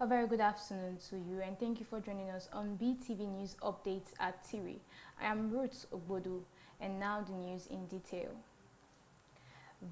A very good afternoon to you, and thank you for joining us on BeeTv News Updates at 3. I am Ruth Ogbodu, and now the news in detail.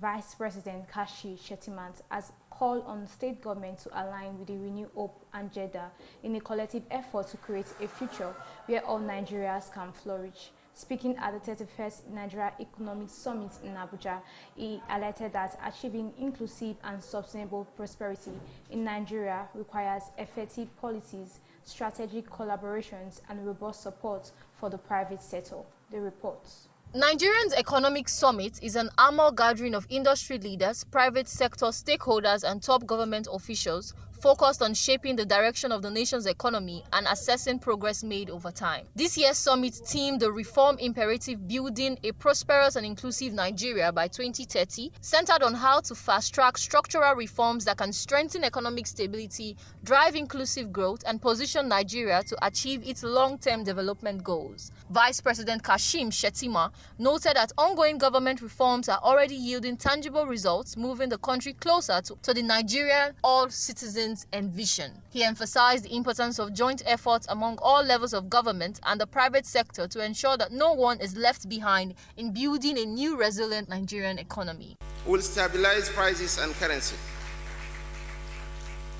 Vice President Kashi Shettiman has called on state government to align with the Renew Hope agenda in a collective effort to create a future where all Nigerians can flourish. Speaking at the 31st Nigeria Economic Summit in Abuja, he highlighted that achieving inclusive and sustainable prosperity in Nigeria requires effective policies, strategic collaborations, and robust support for the private sector. The reports. Nigeria's Economic Summit is an annual gathering of industry leaders, private sector stakeholders, and top government officials focused on shaping the direction of the nation's economy and assessing progress made over time. This year's summit themed the reform imperative building a prosperous and inclusive Nigeria by 2030, centered on how to fast-track structural reforms that can strengthen economic stability, drive inclusive growth, and position Nigeria to achieve its long-term development goals. Vice President Kashim Shettima noted that ongoing government reforms are already yielding tangible results, moving the country closer to the Nigerian all-citizens envision. He emphasized the importance of joint efforts among all levels of government and the private sector to ensure that no one is left behind in building a new resilient Nigerian economy. We will stabilize prices and currency,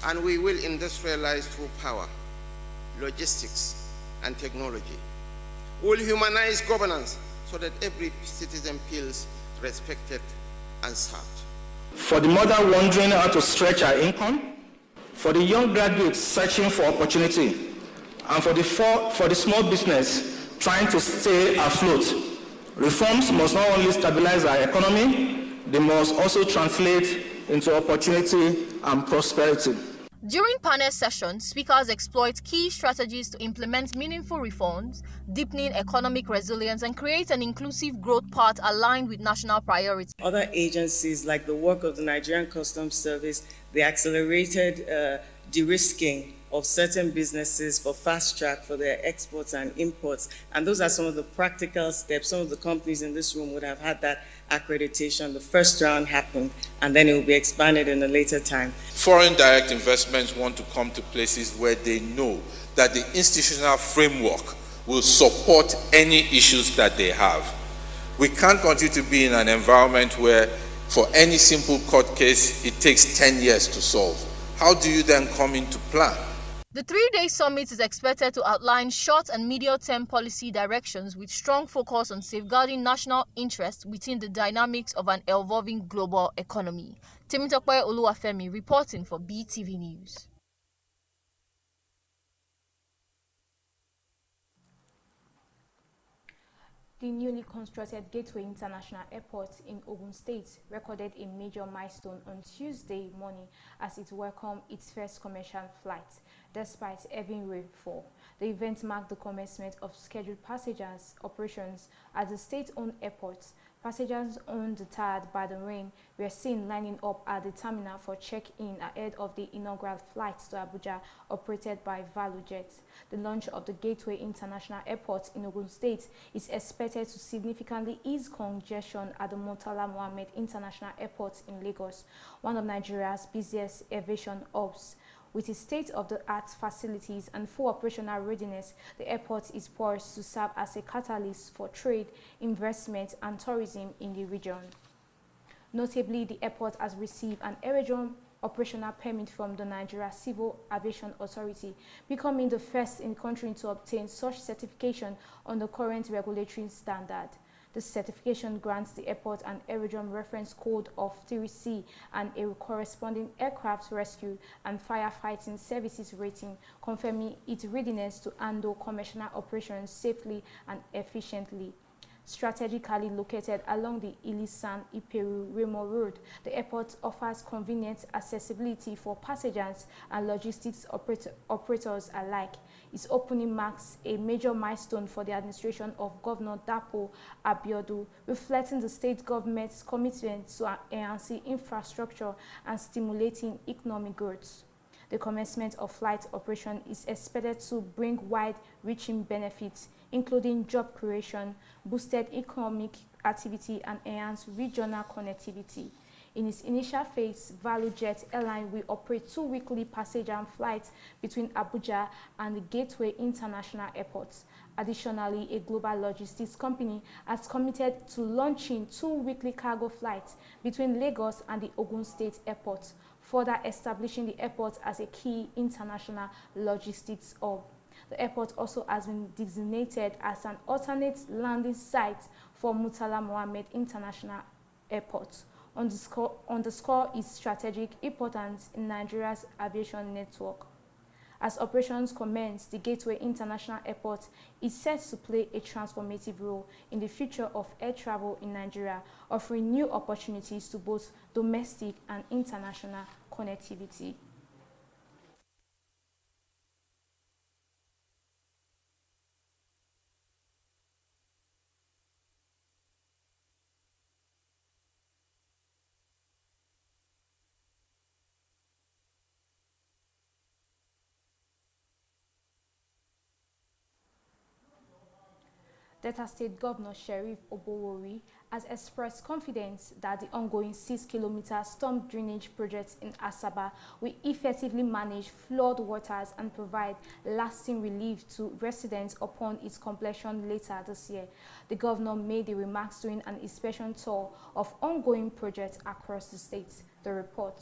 and we will industrialize through power, logistics, and technology. We will humanize governance so that every citizen feels respected and served. For the mother wondering how to stretch her income, for the young graduates searching for opportunity, and for the small business trying to stay afloat, reforms must not only stabilize our economy, they must also translate into opportunity and prosperity. During panel sessions, speakers exploit key strategies to implement meaningful reforms, deepening economic resilience, and create an inclusive growth path aligned with national priorities. Other agencies, like the work of the Nigerian Customs Service, they accelerated de-risking of certain businesses for fast track for their exports and imports. And those are some of the practical steps. Some of the companies in this room would have had that accreditation. The first round happened, and then it will be expanded in a later time. Foreign direct investments want to come to places where they know that the institutional framework will support any issues that they have. We can't continue to be in an environment where for any simple court case, it takes 10 years to solve. How do you then come into plan? The three-day summit is expected to outline short and medium-term policy directions with strong focus on safeguarding national interests within the dynamics of an evolving global economy. Temitope Oluwafemi reporting for BeeTv News. The newly constructed Gateway International Airport in Ogun State recorded a major milestone on Tuesday morning as it welcomed its first commercial flight, despite heavy rainfall. The event marked the commencement of scheduled passengers operations at the state-owned airport. Passengers undeterred by the rain were seen lining up at the terminal for check-in ahead of the inaugural flight to Abuja operated by ValueJet. The launch of the Gateway International Airport in Ogun State is expected to significantly ease congestion at the Murtala Mohammed International Airport in Lagos, one of Nigeria's busiest aviation hubs. With its state-of-the-art facilities and full operational readiness, the airport is poised to serve as a catalyst for trade, investment, and tourism in the region. Notably, the airport has received an aerodrome operational permit from the Nigeria Civil Aviation Authority, becoming the first in the country to obtain such certification on the current regulatory standard. The certification grants the airport an aerodrome reference code of 3C and a corresponding aircraft rescue and firefighting services rating, confirming its readiness to handle commercial operations safely and efficiently. Strategically located along the Ilisan-Iperu-Remo Road, the airport offers convenient accessibility for passengers and logistics operators alike. Its opening marks a major milestone for the administration of Governor Dapo Abiodun, reflecting the state government's commitment to enhancing infrastructure and stimulating economic growth. The commencement of flight operation is expected to bring wide-reaching benefits, including job creation, boosted economic activity, and enhanced regional connectivity. In its initial phase, ValueJet Airline will operate 2 weekly passenger flights between Abuja and the Gateway International Airport. Additionally, a global logistics company has committed to launching 2 weekly cargo flights between Lagos and the Ogun State Airport, further establishing the airport as a key international logistics hub. The airport also has been designated as an alternate landing site for Murtala Mohammed International Airport, underscore its strategic importance in Nigeria's aviation network. As operations commence, the Gateway International Airport is set to play a transformative role in the future of air travel in Nigeria, offering new opportunities to both domestic and international connectivity. Delta State Governor Sheriff Oborori has expressed confidence that the ongoing 6-kilometer storm drainage project in Asaba will effectively manage flood waters and provide lasting relief to residents upon its completion later this year. The governor made the remarks during an inspection tour of ongoing projects across the state. The report.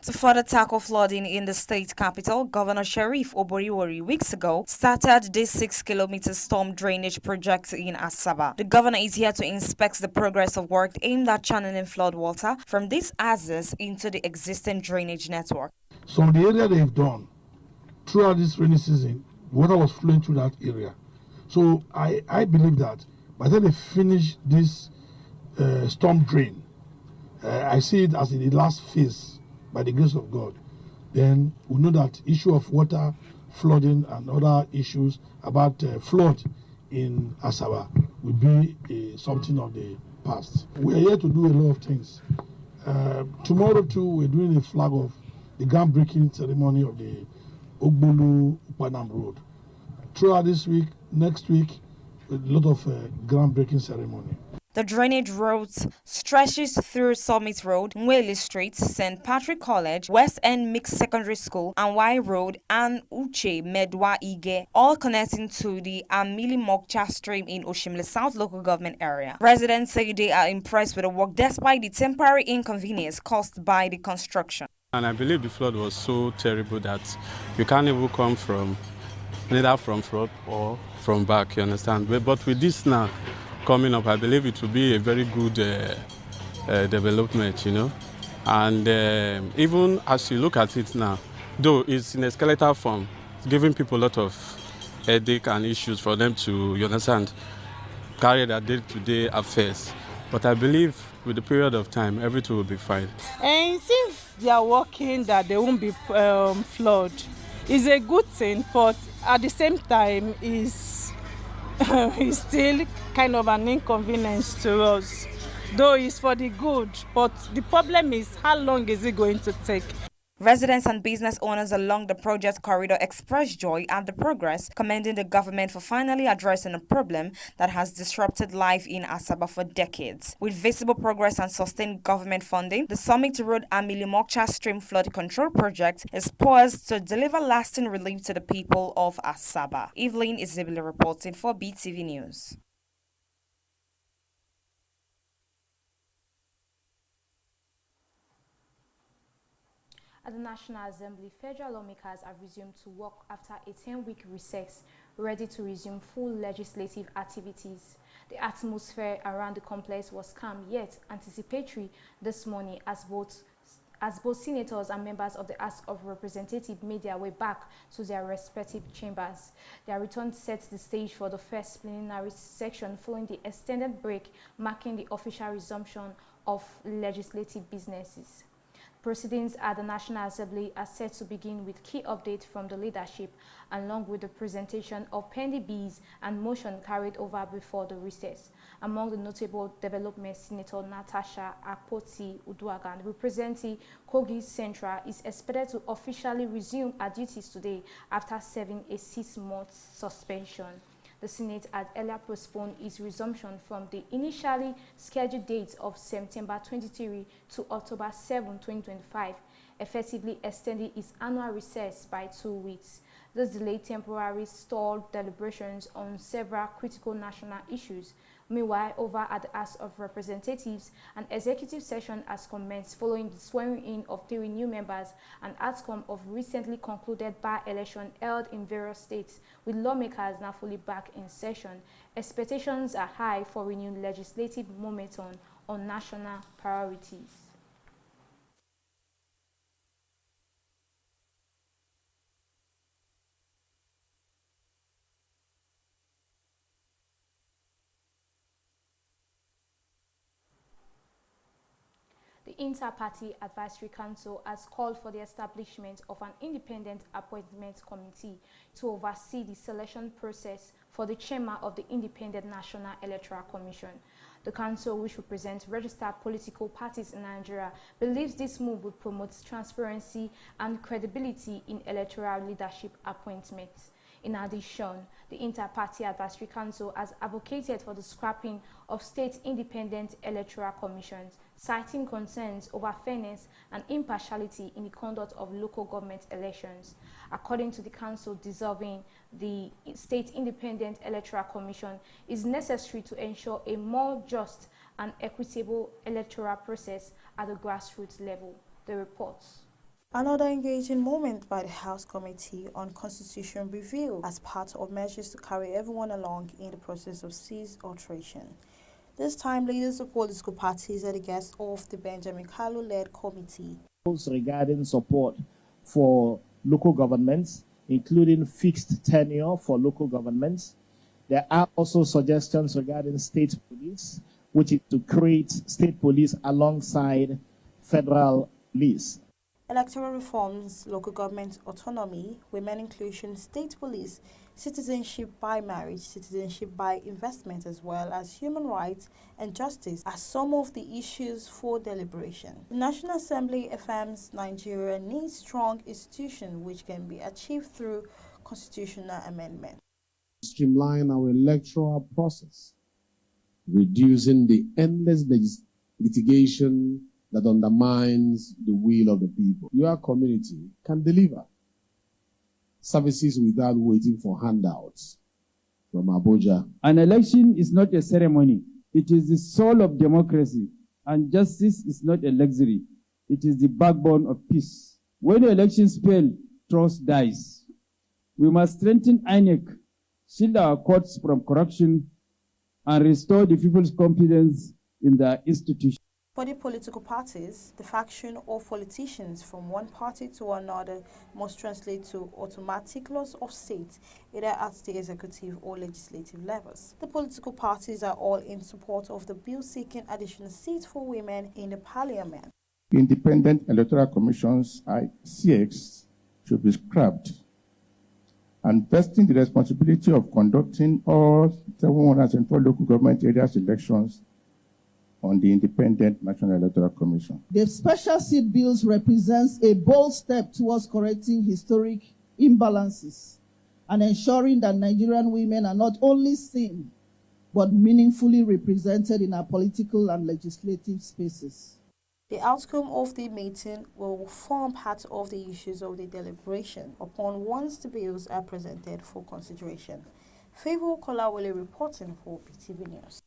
To further tackle flooding in the state capital, Governor Sheriff Oborori weeks ago started this 6-kilometer storm drainage project in Asaba. The governor is here to inspect the progress of work aimed at channeling flood water from this axis into the existing drainage network. Some of the area they've done throughout this rainy season, water was flowing through that area. So I believe that by the time they finish this storm drain, I see it as in the last phase. By the grace of God, then we know that issue of water, flooding, and other issues about flood in Asaba will be something of the past. We are here to do a lot of things. Tomorrow too, we're doing a flag of the groundbreaking ceremony of the Ogbolu Upanam Road. Throughout this week, next week, a lot of groundbreaking ceremony. The drainage route stretches through Summit Road, Nwele Street, St. Patrick College, West End Mixed Secondary School, and Y Road, and Uche Medwa Ige, all connecting to the Amili Mokcha stream in Oshimle South local government area. Residents say they are impressed with the work despite the temporary inconvenience caused by the construction. And I believe the flood was so terrible that you can't even come from neither from front or from back, you understand? But with this now coming up, I believe it will be a very good development, you know. And even as you look at it now, though it's in a skeletal form, it's giving people a lot of headache and issues for them to, you understand, carry their day-to-day affairs. But I believe with the period of time, everything will be fine. And since they are working, that they won't be flood, it's a good thing, but at the same time, it's still kind of an inconvenience to us, though it's for the good, but the problem is how long is it going to take? Residents and business owners along the project corridor expressed joy at the progress, commending the government for finally addressing a problem that has disrupted life in Asaba for decades. With visible progress and sustained government funding, the Summit Road Amili Mokcha Stream Flood Control Project is poised to deliver lasting relief to the people of Asaba. Evelyn Isabella reporting for BeeTv News. At the National Assembly, federal lawmakers have resumed to work after a 10-week recess, ready to resume full legislative activities. The atmosphere around the complex was calm yet anticipatory this morning as both senators and members of the House of Representatives made their way back to their respective chambers. Their return sets the stage for the first plenary session following the extended break, marking the official resumption of legislative businesses. Proceedings at the National Assembly are set to begin with key updates from the leadership, along with the presentation of pending bills and motion carried over before the recess. Among the notable developments, Senator Natasha Akpoti-Uduaghan, representing Kogi Central, is expected to officially resume her duties today after serving a 6-month suspension. The Senate had earlier postponed its resumption from the initially scheduled date of September 23 to October 7, 2025, effectively extending its annual recess by 2 weeks. This delay temporarily stalled deliberations on several critical national issues. Meanwhile, over at the House of Representatives, an executive session has commenced following the swearing-in of 3 new members, an outcome of recently concluded by-election held in various states, with lawmakers now fully back in session. Expectations are high for renewed legislative momentum on national priorities. The Inter-Party Advisory Council has called for the establishment of an independent appointment committee to oversee the selection process for the chairman of the Independent National Electoral Commission. The council, which represents registered political parties in Nigeria, believes this move will promote transparency and credibility in electoral leadership appointments. In addition, the Inter-Party Advisory Council has advocated for the scrapping of state independent electoral commissions, citing concerns over fairness and impartiality in the conduct of local government elections. According to the council, dissolving the State Independent Electoral Commission is necessary to ensure a more just and equitable electoral process at the grassroots level. The reports. Another engaging moment by the House Committee on Constitution Review as part of measures to carry everyone along in the process of cease alteration. This time, leaders of political parties are the guests of the Benjamin Kalu-led committee. Regarding support for local governments, including fixed tenure for local governments, there are also suggestions regarding state police, which is to create state police alongside federal police. Electoral reforms, local government autonomy, women inclusion, state police, citizenship by marriage, citizenship by investment, as well as human rights and justice are some of the issues for deliberation. The National Assembly affirms Nigeria needs strong institutions which can be achieved through constitutional amendment. Streamline our electoral process, reducing the endless litigation that undermines the will of the people. Your community can deliver services without waiting for handouts from Abuja. An election is not a ceremony. It is the soul of democracy, and justice is not a luxury. It is the backbone of peace. When elections fail, trust dies. We must strengthen INEC, shield our courts from corruption, and restore the people's confidence in their institutions. For the political parties, the faction of politicians from one party to another must translate to automatic loss of seats, either at the executive or legislative levels. The political parties are all in support of the bill seeking additional seats for women in the parliament. Independent electoral commissions, ICX, should be scrapped, and vesting the responsibility of conducting all 704 local government areas elections on the Independent National Electoral Commission. The special seat bills represents a bold step towards correcting historic imbalances and ensuring that Nigerian women are not only seen, but meaningfully represented in our political and legislative spaces. The outcome of the meeting will form part of the issues of the deliberation upon once the bills are presented for consideration. Favor Kolawole reporting for BeeTv News.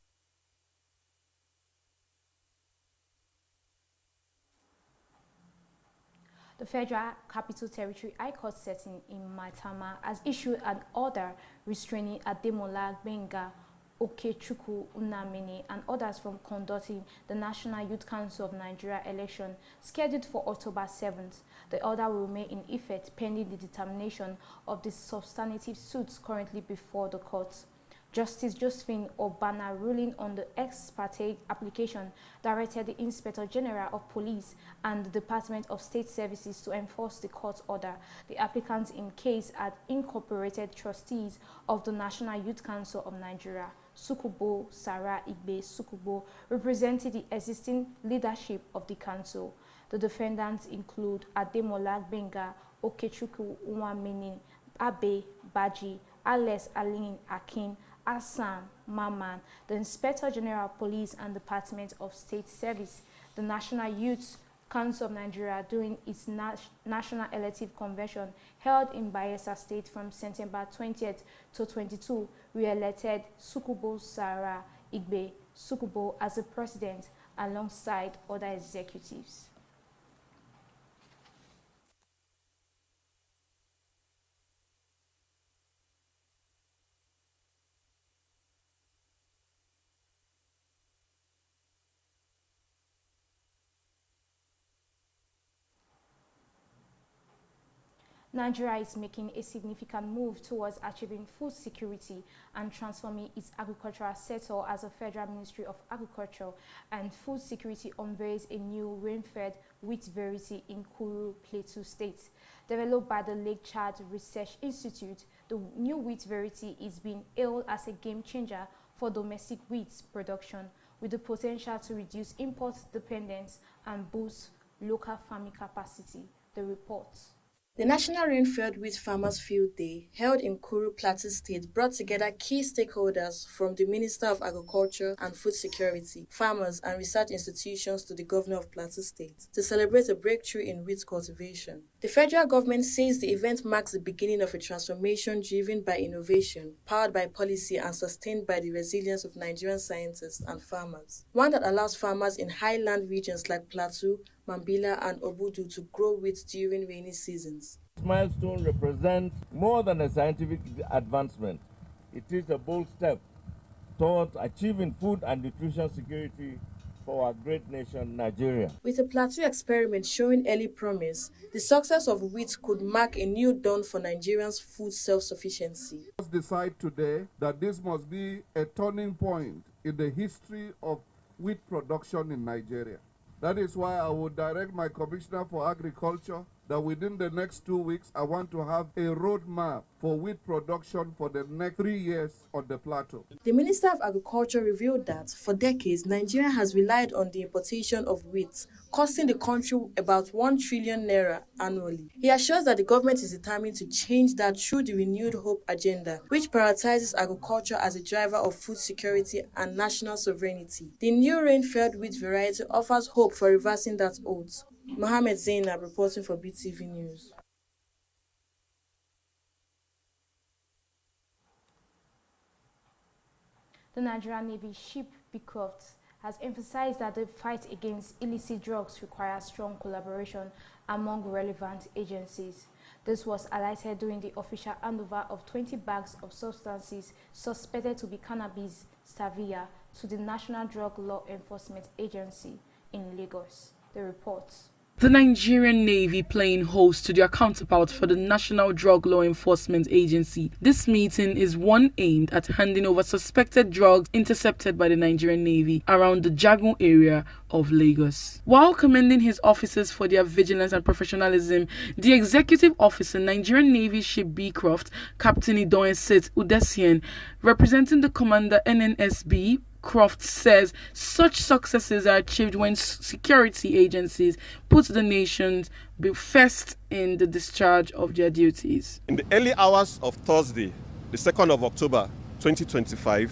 The Federal Capital Territory High Court setting in Maitama has issued an order restraining Ademola Gbenga, Okechukwu Unamini and others from conducting the National Youth Council of Nigeria election scheduled for October 7th. The order will remain in effect pending the determination of the substantive suits currently before the courts. Justice Josephine Obana, ruling on the ex parte application, directed the Inspector General of Police and the Department of State Services to enforce the court order. The applicants in case are incorporated trustees of the National Youth Council of Nigeria. Sukubo Sarah Igbe Sukubo represented the existing leadership of the council. The defendants include Ademola Gbenga, Okechukwu Unwamini, Abe Baji, Alex Aline Akin, Assam Maman, the Inspector General of Police and Department of State Service, the National Youth Council of Nigeria during its National Elective Convention held in Bayelsa State from September 20th to 22, re-elected Sukubo Sarah Igbe Sukubo as the president alongside other executives. Nigeria is making a significant move towards achieving food security and transforming its agricultural sector as the Federal Ministry of Agriculture and Food Security unveils a new rain-fed wheat variety in Kuru, Plateau State. Developed by the Lake Chad Research Institute, the new wheat variety is being hailed as a game-changer for domestic wheat production, with the potential to reduce import dependence and boost local farming capacity. The report. The National Rain-Fed Wheat Farmers Field Day, held in Kuru, Plateau State, brought together key stakeholders from the Minister of Agriculture and Food Security, farmers and research institutions to the Governor of Plateau State to celebrate a breakthrough in wheat cultivation. The federal government says the event marks the beginning of a transformation driven by innovation, powered by policy and sustained by the resilience of Nigerian scientists and farmers. One that allows farmers in highland regions like Plateau, Mambila and Obudu to grow wheat during rainy seasons. This milestone represents more than a scientific advancement. It is a bold step towards achieving food and nutrition security for our great nation, Nigeria. With a Plateau experiment showing early promise, the success of wheat could mark a new dawn for Nigerians' food self-sufficiency. Let's decide today that this must be a turning point in the history of wheat production in Nigeria. That is why I would direct my Commissioner for Agriculture that within the next 2 weeks, I want to have a roadmap for wheat production for the next 3 years on the plateau. The Minister of Agriculture revealed that for decades, Nigeria has relied on the importation of wheat, costing the country about 1 trillion naira annually. He assures that the government is determined to change that through the Renewed Hope agenda, which prioritizes agriculture as a driver of food security and national sovereignty. The new rain-fed wheat variety offers hope for reversing that odds. Mohammed Zainab reporting for BeeTv News. The Nigerian Navy ship Beecroft has emphasized that the fight against illicit drugs requires strong collaboration among relevant agencies. This was highlighted during the official handover of 20 bags of substances suspected to be cannabis sativa to the National Drug Law Enforcement Agency in Lagos. The report. The Nigerian Navy playing host to their counterpart for the National Drug Law Enforcement Agency. This meeting is one aimed at handing over suspected drugs intercepted by the Nigerian Navy around the Jagun area of Lagos. While commending his officers for their vigilance and professionalism, the executive officer, Nigerian Navy ship Beecroft, Captain Idoin Sit Udesian, representing the commander NNSB, Croft says such successes are achieved when security agencies put the nations first in the discharge of their duties. In the early hours of Thursday, the 2nd of October 2025,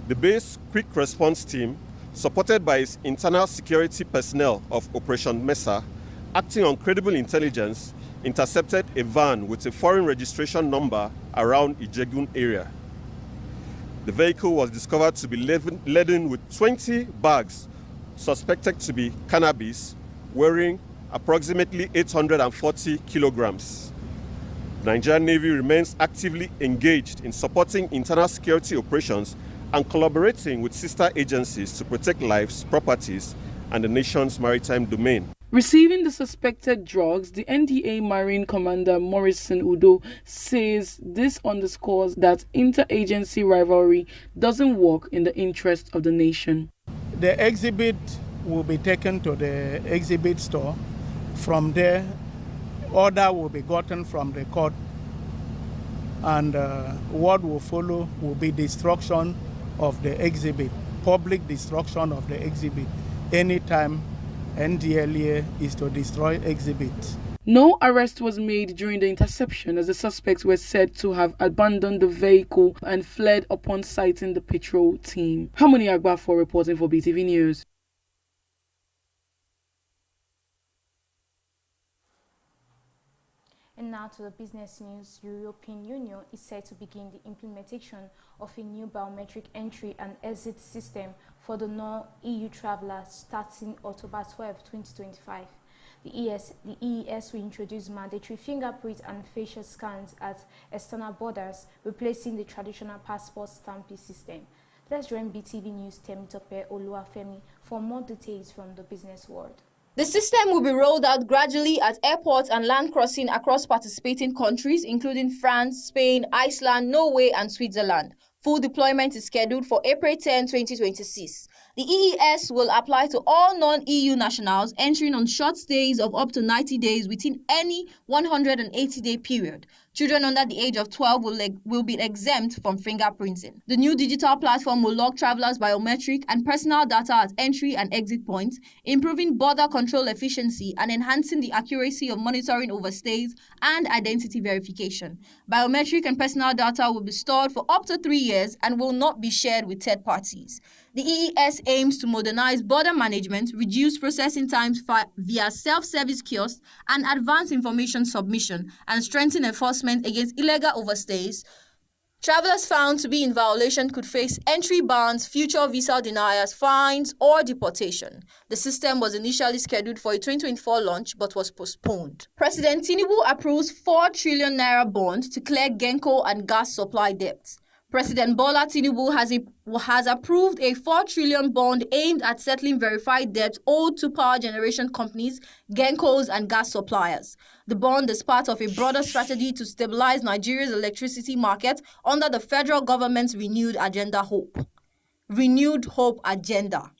the base quick response team, supported by its internal security personnel of Operation Mesa, acting on credible intelligence, intercepted a van with a foreign registration number around Ijegun area. The vehicle was discovered to be laden with 20 bags suspected to be cannabis, weighing approximately 840 kilograms. The Nigerian Navy remains actively engaged in supporting internal security operations and collaborating with sister agencies to protect lives, properties, and the nation's maritime domain. Receiving the suspected drugs, the NDA Marine Commander Morrison Udo says this underscores that interagency rivalry doesn't work in the interest of the nation. The exhibit will be taken to the exhibit store. From there, order will be gotten from the court, and what will follow will be destruction of the exhibit, public destruction of the exhibit. Anytime NDLEA is to destroy exhibits. No arrest was made during the interception, as the suspects were said to have abandoned the vehicle and fled upon sighting the patrol team. Harmony Agbafor reporting for BeeTv News. And now to the business news. European Union is set to begin the implementation of a new biometric entry and exit system for the non-EU travelers starting October 12, 2025. The EES will introduce mandatory fingerprint and facial scans at external borders, replacing the traditional passport stamping system. Let's join BeeTv News Temitope Oluwafemi for more details from the business world. The system will be rolled out gradually at airports and land crossing across participating countries, including France, Spain, Iceland, Norway, and Switzerland. Full deployment is scheduled for April 10, 2026. The EES will apply to all non-EU nationals entering on short stays of up to 90 days within any 180-day period. Children under the age of 12 will be exempt from fingerprinting. The new digital platform will log travelers' biometric and personal data at entry and exit points, improving border control efficiency and enhancing the accuracy of monitoring overstays and identity verification. Biometric and personal data will be stored for up to 3 years and will not be shared with third parties. The EES aims to modernize border management, reduce processing times via self-service kiosks and advance information submission, and strengthen enforcement against illegal overstays. Travelers found to be in violation could face entry bans, future visa denials, fines, or deportation. The system was initially scheduled for a 2024 launch but was postponed. President Tinubu approves 4 trillion naira bond to clear Genco and gas supply debts. President Bola Tinubu has approved a 4 trillion bond aimed at settling verified debts owed to power generation companies, Gencos, and gas suppliers. The bond is part of a broader strategy to stabilize Nigeria's electricity market under the federal government's Renewed Hope agenda.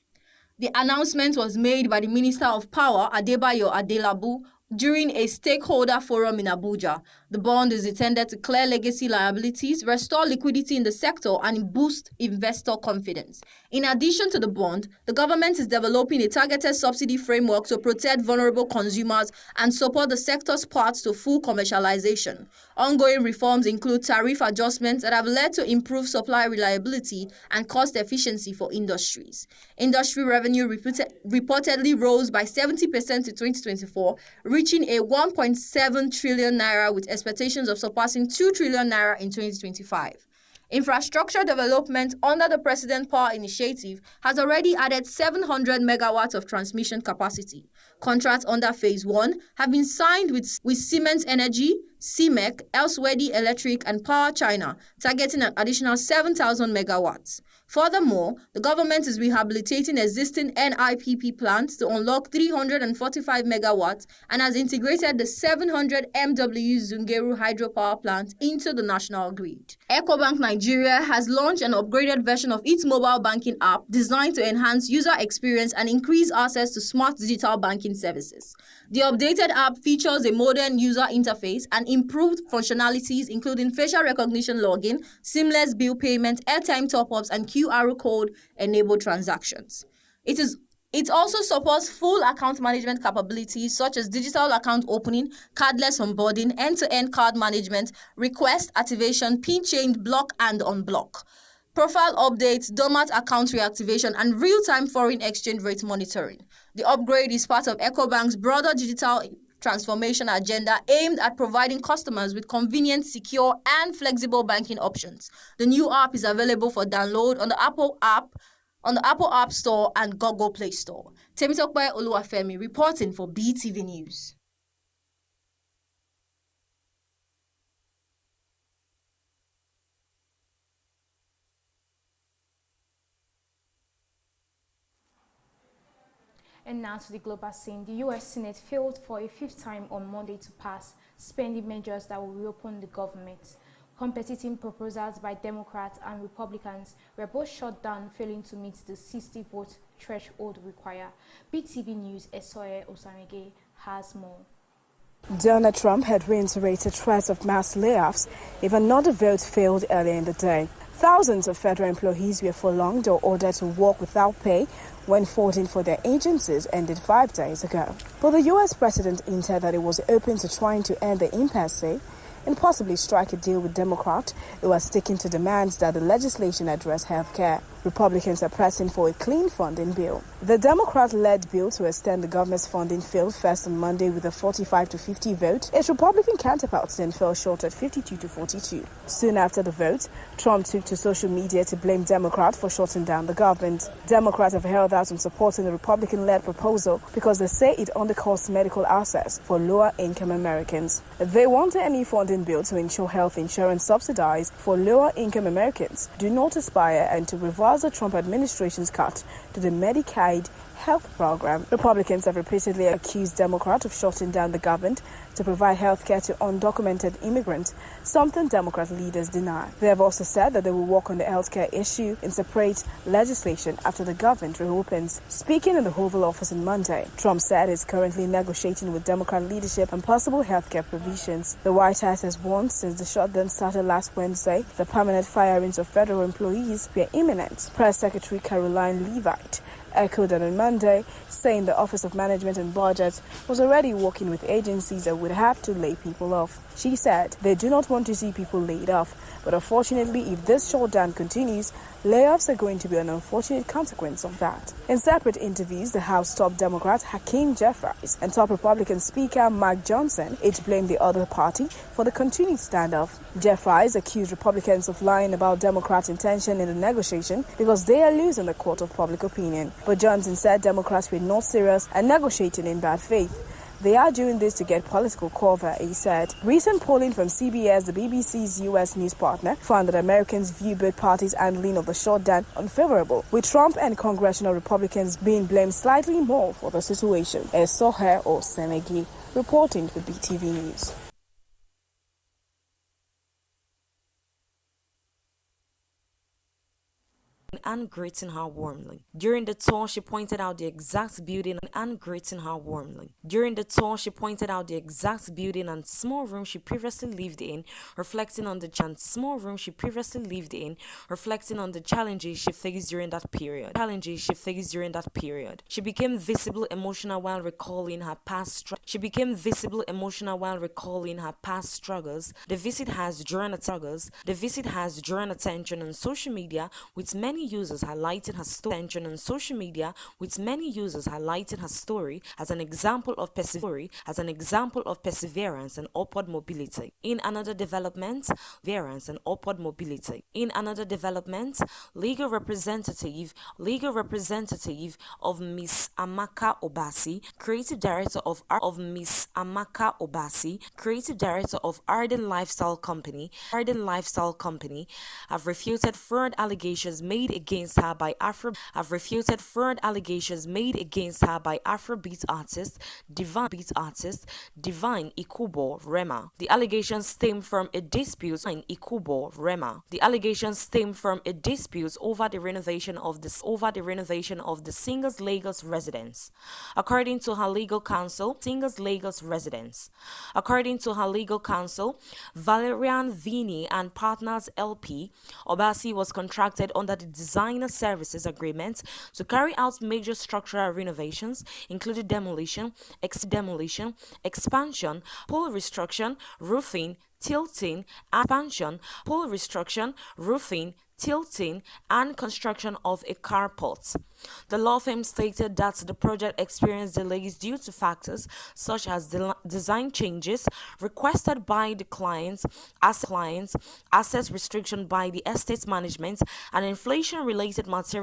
The announcement was made by the Minister of Power, Adebayo Adelabu, during a stakeholder forum in Abuja. The bond is intended to clear legacy liabilities, restore liquidity in the sector, and boost investor confidence. In addition to the bond, the government is developing a targeted subsidy framework to protect vulnerable consumers and support the sector's path to full commercialization. Ongoing reforms include tariff adjustments that have led to improved supply reliability and cost efficiency for industries. Industry revenue reportedly rose by 70% in 2024, reaching a 1.7 trillion naira with expectations of surpassing 2 trillion naira in 2025. Infrastructure development under the President Power Initiative has already added 700 megawatts of transmission capacity. Contracts under Phase 1 have been signed with Siemens Energy, CMEC, Elsewedy Electric, and Power China, targeting an additional 7,000 megawatts. Furthermore, the government is rehabilitating existing NIPP plants to unlock 345 megawatts and has integrated the 700 MW Zungeru hydropower plant into the national grid. Ecobank Nigeria has launched an upgraded version of its mobile banking app designed to enhance user experience and increase access to smart digital banking services. The updated app features a modern user interface and improved functionalities including facial recognition login, seamless bill payment, airtime top-ups, and QR code-enabled transactions. It also supports full account management capabilities such as digital account opening, cardless onboarding, end-to-end card management, request activation, PIN change, block and unblock, profile updates, dormant account reactivation, and real-time foreign exchange rate monitoring. The upgrade is part of Ecobank's broader digital transformation agenda aimed at providing customers with convenient, secure, and flexible banking options. The new app is available for download on the Apple App Store and Google Play Store. Temitope Oluwafemi reporting for BeeTv News. And now to the global scene. The U.S. Senate failed for a 5th time on Monday to pass spending measures that will reopen the government. Competing proposals by Democrats and Republicans were both shut down, failing to meet the 60-vote threshold required. BeeTv News' Esoye Osamege has more. Donald Trump had reiterated threats of mass layoffs if another vote failed earlier in the day. Thousands of federal employees were furloughed or ordered to work without pay when voting for their agencies ended 5 days ago. But the U.S. president hinted that it was open to trying to end the impasse and possibly strike a deal with Democrats who are sticking to demands that the legislation address health care. Republicans are pressing for a clean funding bill. The Democrat-led bill to extend the government's funding failed first on Monday with a 45-50 vote. Its Republican counterparts then fell short at 52-42. Soon after the vote, Trump took to social media to blame Democrats for shutting down the government. Democrats have held out on supporting the Republican-led proposal because they say it undercuts medical access for lower-income Americans. They want any funding bill to ensure health insurance subsidized for lower-income Americans do not expire and to reverse the Trump administration's cut to the Medicaid health program. Republicans have repeatedly accused Democrats of shutting down the government to provide health care to undocumented immigrants, something Democrat leaders deny. They have also said that they will work on the health care issue in separate legislation after the government reopens. Speaking in the Oval Office on Monday, Trump said he's currently negotiating with Democrat leadership on possible health care provisions. The White House has warned since the shutdown started last Wednesday the permanent firings of federal employees were imminent. Press Secretary Caroline Leavitt echoed that on Monday, saying the Office of Management and Budget was already working with agencies that would have to lay people off. She said they do not want to see people laid off, but unfortunately, if this shutdown continues, layoffs are going to be an unfortunate consequence of that. In separate interviews, the House top Democrat Hakeem Jeffries and top Republican Speaker Mike Johnson each blamed the other party for the continued standoff. Jeffries accused Republicans of lying about Democrats' intention in the negotiation because they are losing the court of public opinion. But Johnson said Democrats were not serious and negotiating in bad faith. They are doing this to get political cover, he said. Recent polling from CBS, the BBC's U.S. news partner, found that Americans view both parties' handling of the shutdown unfavorable, with Trump and congressional Republicans being blamed slightly more for the situation. Soher Osemegi, reporting for BeeTv News. And greeting her warmly. During the tour, she pointed out the exact building and greeting her warmly. During the tour, she pointed out the exact building and small room she previously lived in, reflecting on the challenges she faced during that period. She became visibly emotional while recalling her past struggles. The visit has drawn attention on social media, with many users highlighting her story as an example of perseverance and upward mobility. In another development, legal representative of Miss Amaka Obasi, creative director of Arden Lifestyle Company, have refuted fraud allegations made against her by Afrobeat artist Divine Ikubo Rema. The allegations stem from a dispute over the renovation of the singer's Lagos residence. According to her legal counsel, Valerian Vini and Partners LP, Obasi was contracted under the designer services agreement to carry out major structural renovations, including demolition, expansion, pole restructuring, roofing, tilting, and construction of a carport. The law firm stated that the project experienced delays due to factors such as design changes requested by the clients, asset restriction by the estate management, and inflation-related material